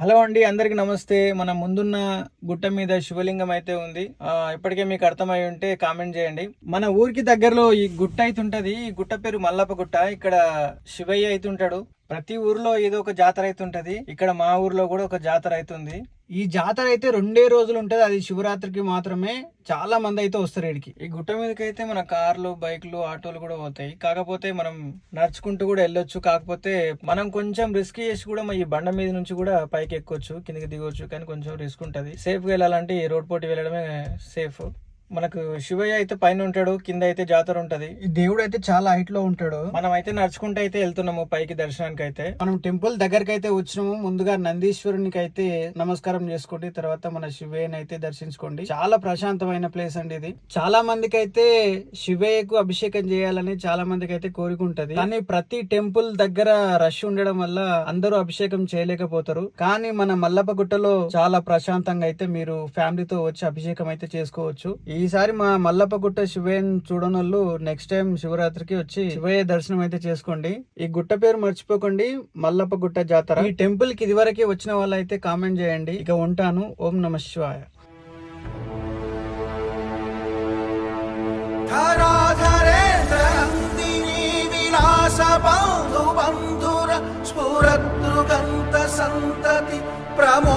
Hello అండి, అందరికి నమస్తే. మన ముందున్న గుట్ట మీద శివలింగం అయితే ఉంది. ఇప్పటికే మీకు అర్థమై ఉంటే కామెంట్ చేయండి. మన ఊరికి దగ్గరలో ఈ గుట్ట అయితే ఉంటది. ఈ గుట్ట పేరు మల్లప్ప గుట్ట. ఇక్కడ శివయ్య అయితే ఉంటాడు. ప్రతి ఊర్లో ఏదో ఒక జాతర అయితే ఉంటది. ఇక్కడ మా ఊర్లో కూడా ఒక జాతర అవుతుంది. ఈ జాతర అయితే 2 రోజులు ఉంటది. అది శివరాత్రికి మాత్రమే. చాలా మంది అయితే వస్తారు ఇక్కడికి. ఈ గుట్ట మీదకి అయితే మన కార్లు, బైక్లు, ఆటోలు కూడా పోతాయి. కాకపోతే మనం నడుచుకుంటూ కూడా వెళ్ళొచ్చు. కాకపోతే మనం కొంచెం రిస్క్ చేసి కూడా ఈ బండ మీద నుంచి కూడా పైకి ఎక్కొచ్చు, కిందకి దిగొచ్చు. కానీ కొంచెం రిస్క్ ఉంటది. సేఫ్ గా వెళ్ళాలంటే ఈ రోడ్ పోటీ వెళ్ళడమే సేఫ్. మనకు శివయ్య అయితే పైన ఉంటాడు, కింద అయితే జాతర ఉంటది. ఈ దేవుడు అయితే చాలా హైట్ లో ఉంటాడు. మనం అయితే నడుచుకుంటూ అయితే వెళ్తున్నాము పైకి దర్శనానికి అయితే. మనం టెంపుల్ దగ్గరికి అయితే వచ్చినాము. ముందుగా నందీశ్వరునికి అయితే నమస్కారం చేసుకోండి, తర్వాత మన శివయ్యని అయితే దర్శించుకోండి. చాలా ప్రశాంతమైన ప్లేస్ అండి ఇది. చాలా మందికి అయితే శివయ్యకు అభిషేకం చేయాలని చాలా మందికి అయితే కోరికుంటది. కానీ ప్రతి టెంపుల్ దగ్గర రష్ ఉండడం వల్ల అందరూ అభిషేకం చేయలేకపోతారు. కానీ మన మల్లప్ప గుట్టలో చాలా ప్రశాంతంగా అయితే మీరు ఫ్యామిలీతో వచ్చి అభిషేకం అయితే చేసుకోవచ్చు. ఈసారి మా మల్లప్ప గుట్ట శివయ్యని చూడనోళ్ళు నెక్స్ట్ టైం శివరాత్రికి వచ్చి శివయ్య దర్శనం అయితే చేసుకోండి. ఈ గుట్ట పేరు మర్చిపోకండి, మల్లప్ప గుట్ట జాతర. ఈ టెంపుల్ కి ఇదివరకే వచ్చిన వాళ్ళు అయితే కామెంట్ చేయండి. ఇక ఉంటాను. ఓం నమ శివాయ. సంతతి ప్రమో